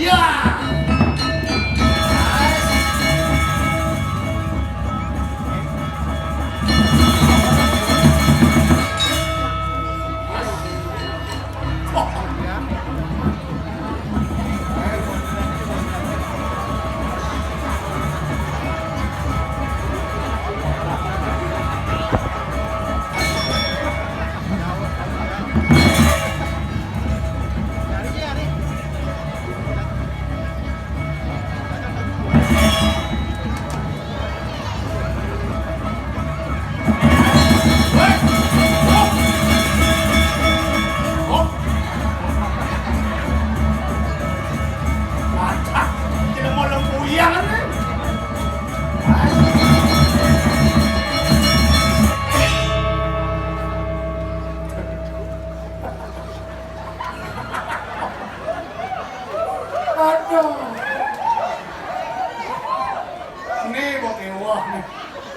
Ya. Aduh. Nih bokeh wah nih.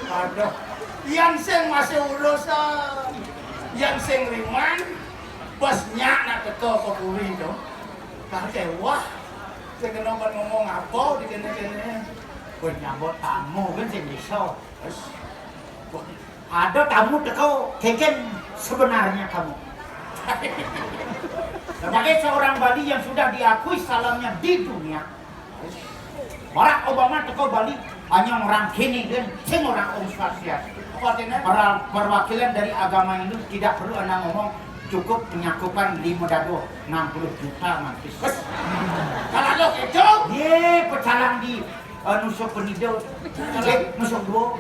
Aduh. Yang sing masih urusan. Yang sing riman bosnya nak teko kepuri itu. Kakek wah. Sing kenapa ngomong apa di kene-kene. Gue nyambut tamu kan sing bisa. Ada tamu teko keken sebenarnya kamu. Sebagai seorang Bali yang sudah diakui salamnya di dunia, Barack Obama teko Bali hanya orang kini kan, sing orang Australia. Para perwakilan dari agama Hindu tidak perlu anda ngomong, cukup menyakupan 60 juta mantis. Kalau lo itu, Ye, pecalang di nusuk penidau, nusuk dua.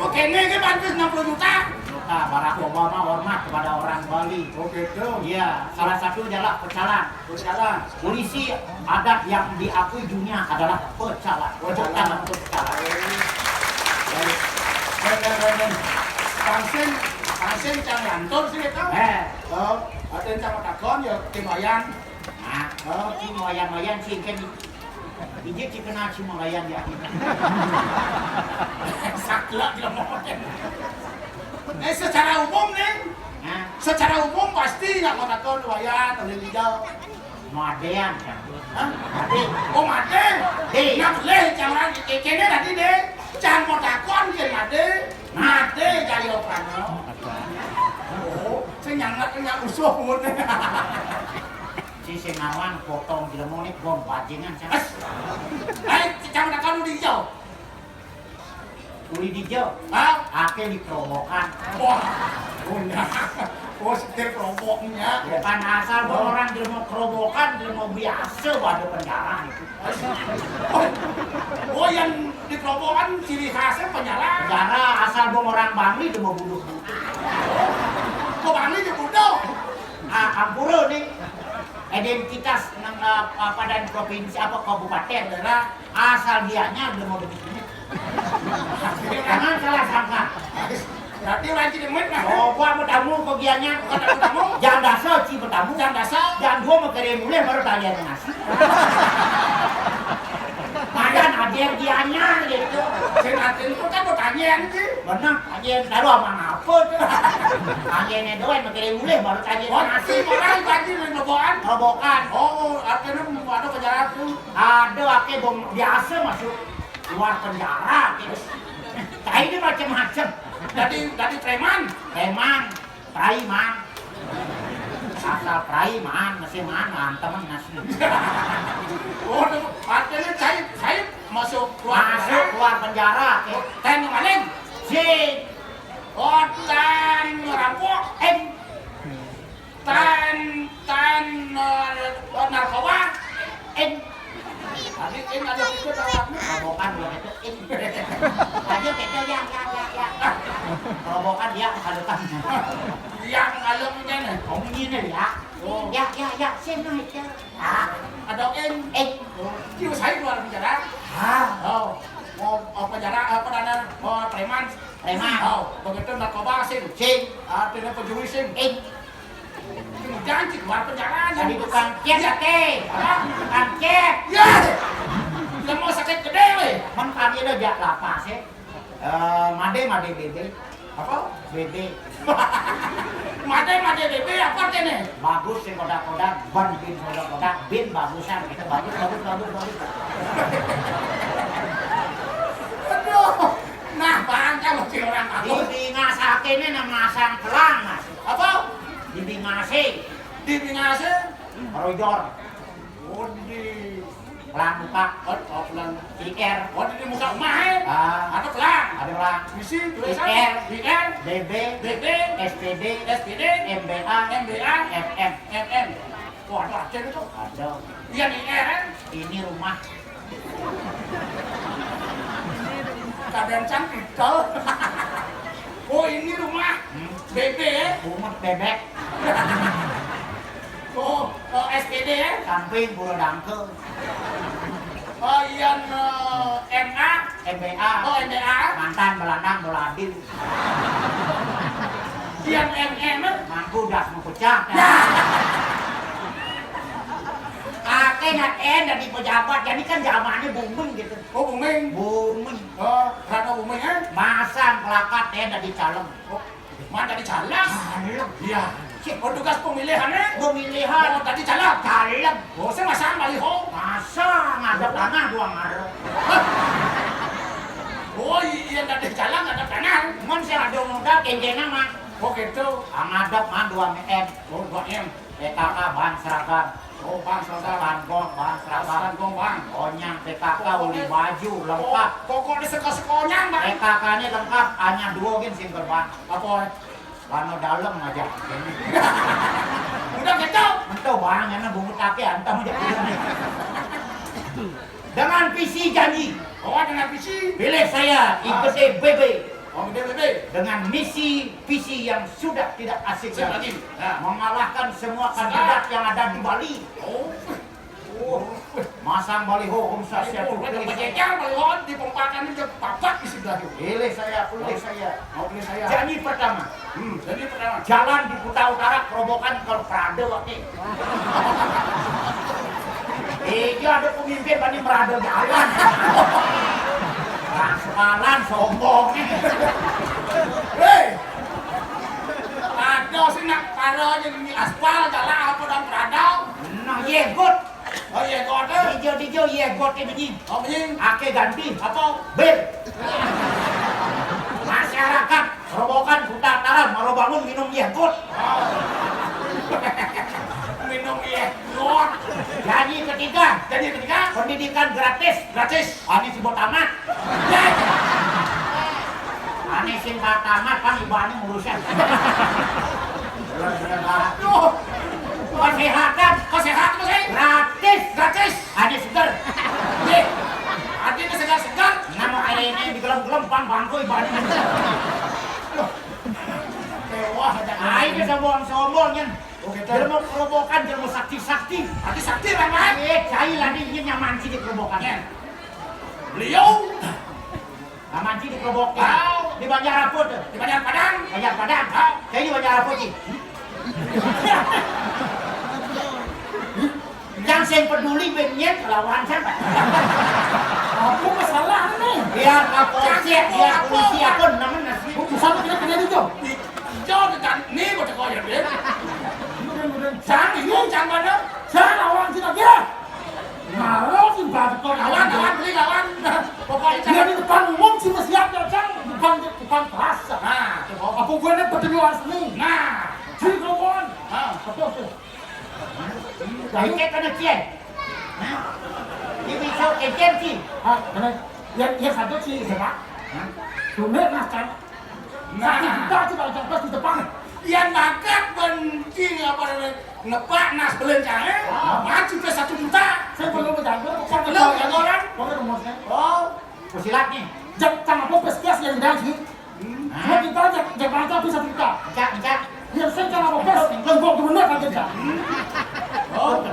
oke nih kan mantis 60 juta. Barack Obama hormat kepada orang Bali. Oh gitu. Iya, salah satu adalah pecalang. Berjalan. Polisi adat yang diakui dunia adalah pecalang. Pecalang untuk pecalang. Dan Kangsen cang lantur sih itu. Oh, ada yang cang takon ya timbayan. Nah, si moyan sih kan ijik si kena si moyan ya. Sakla dia mau. Secara umum nih, Nah, secara umum pasti nggak mau takon lumayan, oleh hijau. modean kan. Hah? Made. Oh made, Deh. nak boleh jangan kene tadi deh, jangan mau takon ke made jayo kano. Oh, saya nyangat usuh mun. Si Senawan potong di lemone bom bajingan kan. Jangan takon di hijau. Uli dijauh, Hah? ake dikerobokan. Wah, punya. Oh, setir kelompoknya. Bukan asal orang dia mau kerobokan, dia mau biasa pada penjara itu. Oh, yang di kelompokan ciri khasnya penjara. Penjara asal orang Bangli dia mau bunuh. Kok Bangli di bunuh? Ampura nih identitas dan provinsi apa kabupaten daerah asal dianya dia mau begini. Jangan salah sangka. Berarti wajib demit kan? Oh, gua mau tamu kegiatannya. Kata tamu, Jangan dasar ci bertamu. jangan dasar. Jangan gua mau kirim mulai baru kalian ngasih. Madan ajar dianya gitu. Saya nanti itu kan pertanyaan sih. Benar, ajar taruh sama apa tuh. Ajarnya doang mau kirim mulai baru kalian Oh, ngasih. si orang wajib lemobokan. Robokan. Oh, artinya ada penjara tuh. Ada ake bom biasa masuk luar penjara gitu. Kayak ini macam-macam. Dari preman. Preman, praiman. Asal praiman, masih mana teman nasi. Oh, artinya saya masuk Masuk keluar penjara. Ten maling. Si Oh, ten rampok. Ten narkoba. Tadi ini ada itu dalamnya. robokan dia itu. Aja kita yang. Robokan dia halukan. Yang alamnya nih. Ông nhìn này ya. Ya, xem này chứ. Ada Kêu saya keluar penjara. Oh, mau penjara apa dana mau preman. Preman. Oh, begitu narkoba sing. Artinya pencuri sing. Jangan keluar penjara. Jadi tukang cek sate. Tukang cek. Ya. Kamu sakit gede weh. Kan kami udah jak lapas ya. Made bebe. Apa? BB. Mate bebe apa artinya? Bagus sih kodak-kodak, ban bin kodak-kodak, bin bagusan, kita bagus. Aduh, nah bangga loh si orang aku. Dibingasakinnya nama masang pelang, Mas. Apa? Dibingasi, Dibingase? rojor, Oh di, pelang muka, oh pelan. IR, Oh di muka emak ada pelan. ada pelang, Misi tulisan. IR, IR, BB, BB, SPD, SPD, MBA, MBA, FM. MM. Wah ada aja itu. Ada. Iya nih IR. Ini rumah. Keadaan cantik tau. Oh ini rumah. BB ya. Umut bebek, Oh SPD ya. samping bulu dangke, Oh iya MA. MBA, Oh MBA. mantan belandang beladil, Iya MM. mangku das mau pecah. Nak dari pejabat, jadi kan zamannya booming gitu. Oh booming. Booming. Oh rada booming ya. Masang plakat dari calon. Oh mana tadi caleg? Calon. Iya. Oh tugas pemilihannya. Pemilihan. Oh tadi caleg. Calon. Oh saya masang baliho. Masa ngadep tanah dua ngarep. Oh iya tadi caleg ada kanan. Cuman saya ada muda kenjena mah. Oh gitu. Ngadep mah 2 M. Oh 2M. PKK bahan seragam. Oh bang saudara. Tangkong bahan seragam. Tangkong bang. Onyang PKK uli baju lengkap. Pokok di sekolah-sekolahnya bang. PKK ini lengkap, hanya 2 gin single ban. Apa? Warna dalam aja. Udah gitu. Entah bang, karena bungut kaki entah aja. Dengan visi janji, Oh dengan visi. pilih saya ikut BB. Oh bebe. Dengan misi visi yang sudah tidak asing Siap lagi, lagi. Nah. mengalahkan semua kandidat yang ada di Bali. Oh. Masang baliho Om Sasya Udah pilih berjejer balihon dipompakan di papat di sebelah itu. pilih saya. Mau pilih saya. Janji pertama, Jadi pertama. jalan di Kuta Utara kerobokan ke Prado waktu. Iya ada pemimpin tadi Prado jalan. Transparan sombong. Hei. Ada sih nak karo yang di aspal jalan apa dan Prado. Nah yegot, Oh iya kau ada. dijo yegot ini begini. Oh begini. Ake ganti Apa? bir. Masyarakat kerobokan Kuta Utara mau bangun minum yegot. Minum iya. Luar. Janji ketiga, Jadi ketika pendidikan gratis. gratis. Ani si tamat. Ani si tamat kan ibaratnya ngurusin. Duh. Kesehatan Kesehatan tuh sih. gratis. Gratis. Ani seger. Nih. Artinya segar-segar. Nama air ini digelem-gelem bangku ibaratnya. Mewah ada. Nah ini sombong-sombongnya. Oh gitu. Ilmu kerobokan, ilmu sakti-sakti. Hati sakti ramai. Cai lah ini nyaman sih di kerobokannya. Beliau Nyaman sih di kerobokan. Wow. Di Banjaraput. di Banjar Padang. Banjar-Padang. Saya di Banjaraput sih. Yang saya peduli benyet lawan siapa? Aku masalah nih. Biar kapolsek, biar polisi aku namanya sih. Sama kita kena itu. Hijau dengan ini baca kau ya dia. Jangan bingung jangan mana. Jangan lawan kita dia. Ngaruh sih baca kau lawan beli lawan. Pokoknya dia di depan umum sih masih siap jangan bukan terasa. Nah, apa gue nih pertemuan seni. Nah, jadi kawan. Ah, betul. Iket kena cien. Ini bisa kecen sih. Ah, mana? Yang satu sih siapa? Dunia nascan. Nah, kita coba coba di depan. Yang makan benci apa namanya? Ngepak nas belencang maju ke 1 juta. Saya belum menjaga. Saya belum menjaga orang. Boleh rumusnya. Oh, Pusilat nih. jangan apa pes yang dah sih. Mau kita jangan aja bisa kita. Encak. Yang saya jangan apa pes. Lenggok di benar aja. Oh,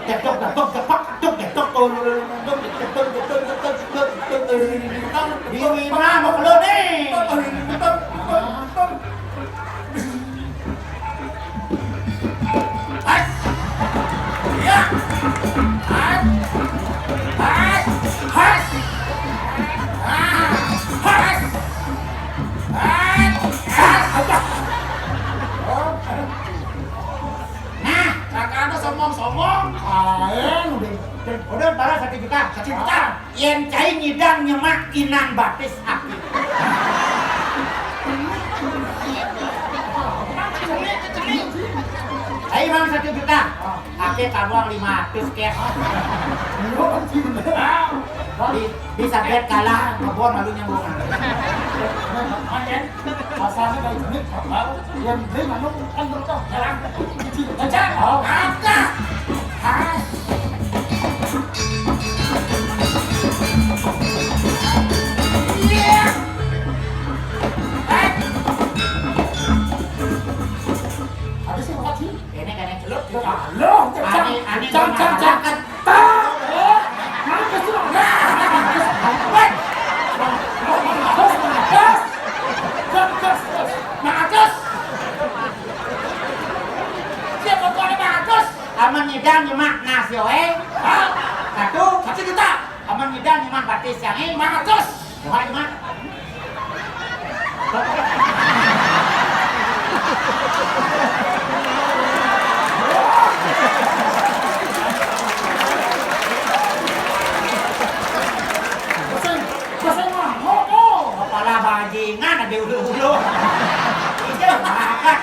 di Wina mau keluar nih. Hai. Yen cai nyidang nyemak inang batis aku. Ayo bang 1 juta. Ake kabuang 500 cash. Bisa bet kalah ngebon malunya bunga. Makan. Masalahnya kayak gini. Yang beli manuk kan berkah. Jalan. Baca. Angka. Has. Halo, jangan. Aman nyidang nyemak nasi oe. Satu juta. Aman nyidang nyemak batis yang ini 500. Coba nyemak. Kepala bajingan ada ulu-ulu. Itu bakat.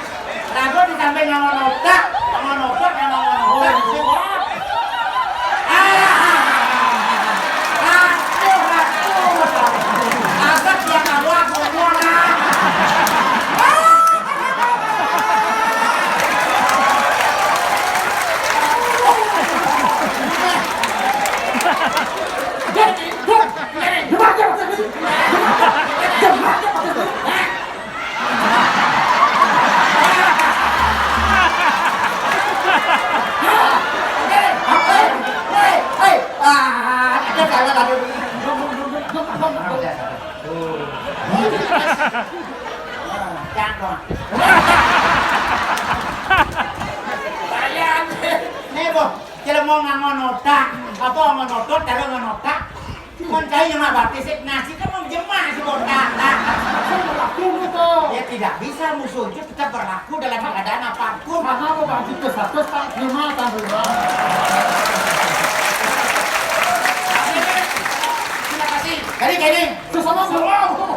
Rago di samping ngonotak yang ngonotak. Agak yang awak ngomongnya. Apa ngonotot, taruh ngonotak. Mencari yang batis nasi kan mau jemaah si botak. Ya tidak bisa musuh itu tetap berlaku dalam keadaan apapun. Karena mau bagi ke 100 tak terima tak terima. Terima kasih. Jadi sesama mau.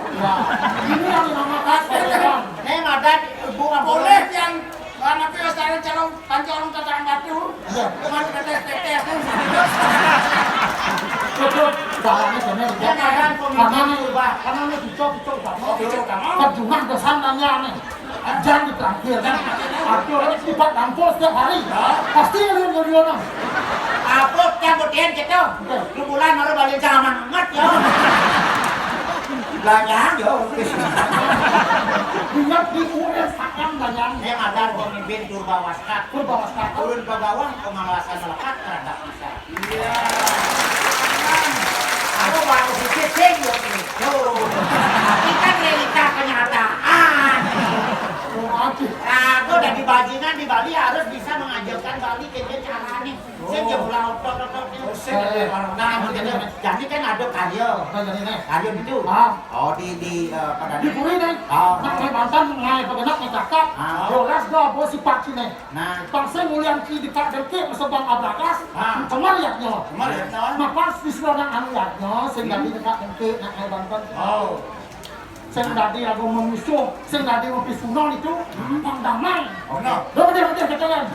Ini yang dinamakan peluang. Madan bunga Boleh yang anak itu sekarang calon pancolong tatang batu. Dengan tetes-tetes. Betul. Caranya benar. Jangan pemikiran berubah. Karena ini dicok-cok sama. Perjuangan kesananya nih. Jangan diterakhir kan. Arti orang sifat tampil setiap hari. Pasti ngeliat-ngeliat. Apa campurkan gitu? Lu bulan baru balik zaman nget ya. Banyak ya. Ingat di US akan banyak. Yang ada pemimpin Purbawaskat. Turun ke bawah pengawasan melekat terhadap masyarakat. Iya. Aku baru pikir itu. Tapi kan realita kenyataan. Aku dari bajingan di Bali harus bisa mengajarkan Bali ke cara nih. Saya jauh pulang otot-otot. Nah, jadi kan ada kayu itu. Oh di pada Di Puri nih. Nak mantan ngai pegenak nih kakak. Rolas dah bos si pak sini. Nah, Bangsa mulian ki di kak delke sebang abrakas. Cuma lihatnya. Mapas di seluruh anu lihatnya. Sehingga di dekat delke nak ngai bantan. Sing dadi aku memusuh, sing dadi mau pisunon itu yang damai. oh no. Betul katanya.